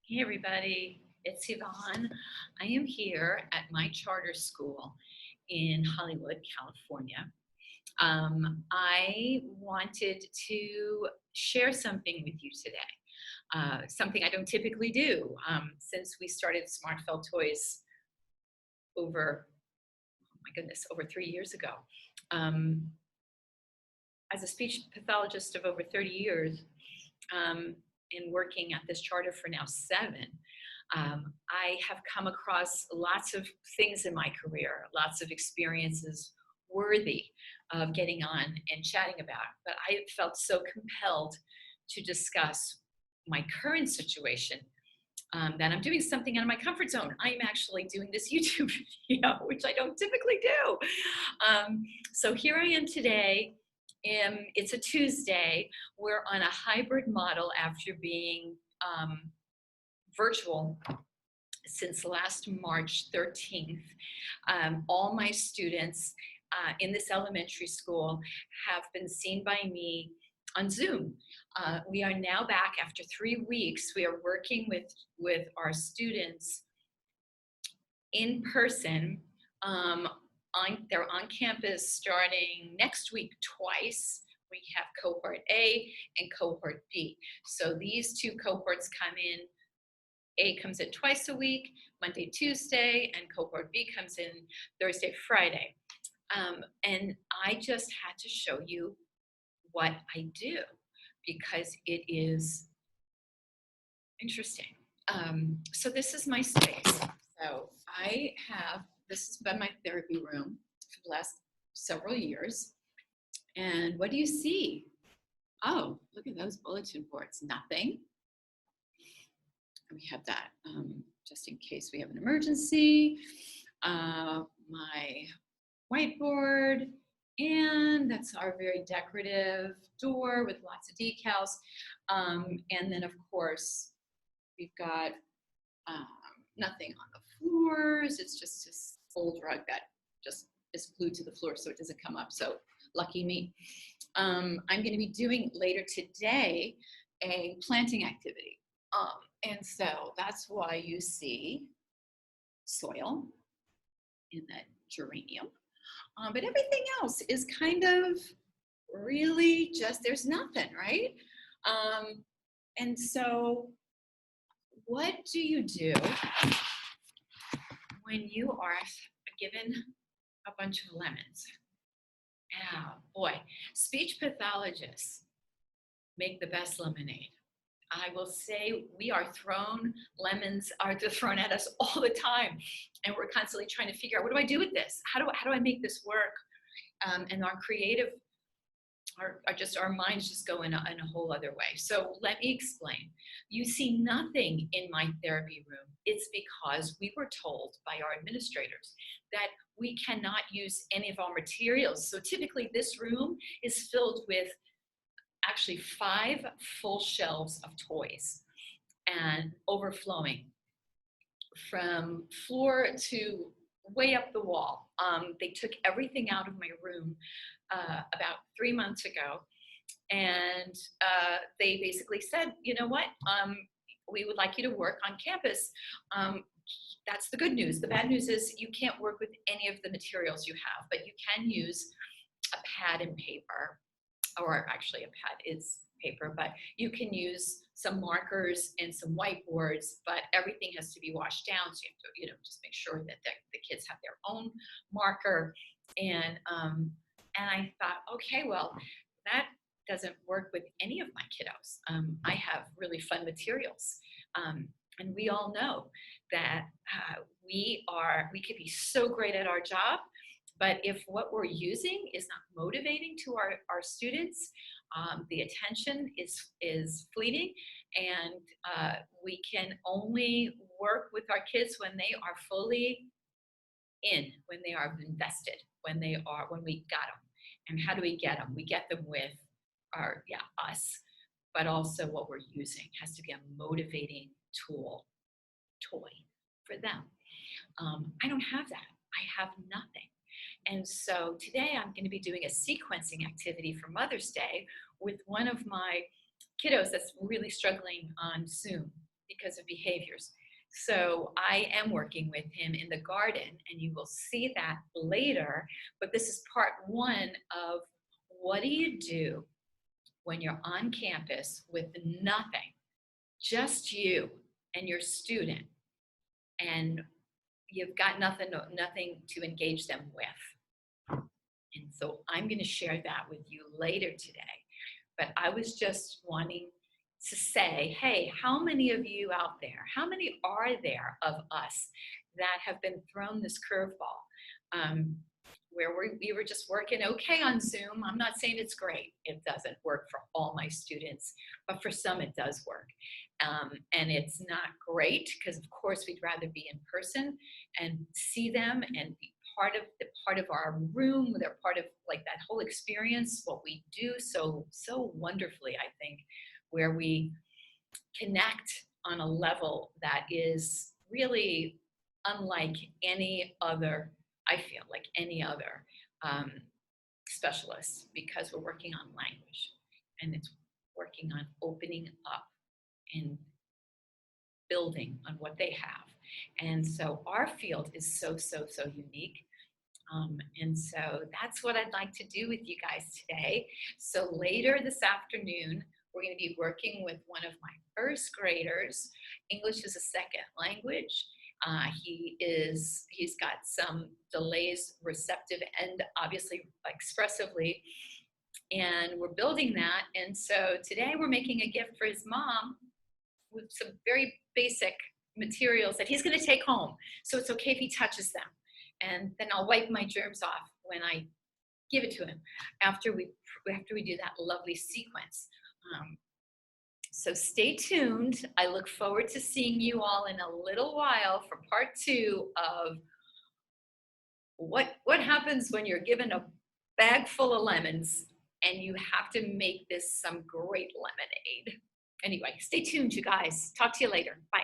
Hey everybody, it's Yvonne. I am here at my charter school in Hollywood, California. I wanted to share something with you today, something I don't typically do since we started SmartFelt Toys over, oh my goodness, over 3 years ago. Um, as a speech pathologist of over 30 years, and working at this charter for now 7, I have come across lots of things in my career, lots of experiences worthy of getting on and chatting about. But I felt so compelled to discuss my current situation that I'm doing something out of my comfort zone. I'm actually doing this YouTube video, which I don't typically do. So here I am today. It's a Tuesday. We're on a hybrid model after being virtual since last March 13th. All my students in this elementary school have been seen by me on Zoom. We are now back after 3 weeks. We are working with our students in person. They're on campus starting next week twice. We have cohort A and cohort B. So these 2 cohorts come in. A comes in twice a week, Monday, Tuesday, and cohort B comes in Thursday, Friday. And I just had to show you what I do because it is interesting. So this is my space. So this has been my therapy room for the last several years. And what do you see? Oh, look at those bulletin boards. Nothing. We have that just in case we have an emergency. My whiteboard, and that's our very decorative door with lots of decals. And then, of course, we've got nothing on the floors. It's just this old rug that just is glued to the floor so it doesn't come up. So lucky me. I'm going to be doing later today a planting activity. And so that's why you see soil in that geranium. But everything else is kind of really just, there's nothing, right? And so what do you do when you are given a bunch of lemons? Oh boy, speech pathologists make the best lemonade. I will say lemons are thrown at us all the time. And we're constantly trying to figure out, what do I do with this? How do I make this work? And our minds just go in a whole other way. So let me explain. You see nothing in my therapy room. It's because we were told by our administrators that we cannot use any of our materials. So typically this room is filled with actually 5 full shelves of toys and overflowing from floor to way up the wall. They took everything out of my room about 3 months ago, and they basically said, you know what, we would like you to work on campus. That's the good news. The bad news is you can't work with any of the materials you have, but you can use a pad and paper, or actually a pad is paper, but you can use some markers and some whiteboards, but everything has to be washed down. So you have to, just make sure that the kids have their own marker. And I thought, okay, well, that doesn't work with any of my kiddos. I have really fun materials. And we all know that we could be so great at our job, but if what we're using is not motivating to our students, the attention is fleeting, and we can only work with our kids when they are fully in, when they are invested, when we got them. And how do we get them? We get them with us, but also what we're using has to be a motivating toy for them. I don't have that. I have nothing. And so today I'm going to be doing a sequencing activity for Mother's Day with one of my kiddos that's really struggling on Zoom, because of behaviors. So I am working with him in the garden, and you will see that later. But this is part one of what do you do when you're on campus with nothing, just you and your student, and you've got nothing to engage them with. And so I'm going to share that with you later today. But I was just wanting to say, hey, how many of you out there, how many are there of us that have been thrown this curveball? Where we were just working okay on Zoom. I'm not saying it's great. It doesn't work for all my students, but for some it does work. And it's not great because, of course, we'd rather be in person and see them and be part of our room. They're part of like that whole experience, what we do so wonderfully, I think, where we connect on a level that is really unlike any other, I feel like any other specialist, because we're working on language and it's working on opening up and building on what they have. And so our field is so unique. And so that's what I'd like to do with you guys today. So later this afternoon, we're going to be working with one of my first graders. English is a second language. He's got some delays, receptive and obviously expressively, and we're building that. And so today we're making a gift for his mom with some very basic materials that he's going to take home. So it's okay if he touches them. And then I'll wipe my germs off when I give it to him after we do that lovely sequence. So stay tuned. I look forward to seeing you all in a little while for part two of what happens when you're given a bag full of lemons and you have to make this some great lemonade. Anyway, stay tuned, you guys. Talk to you later. Bye.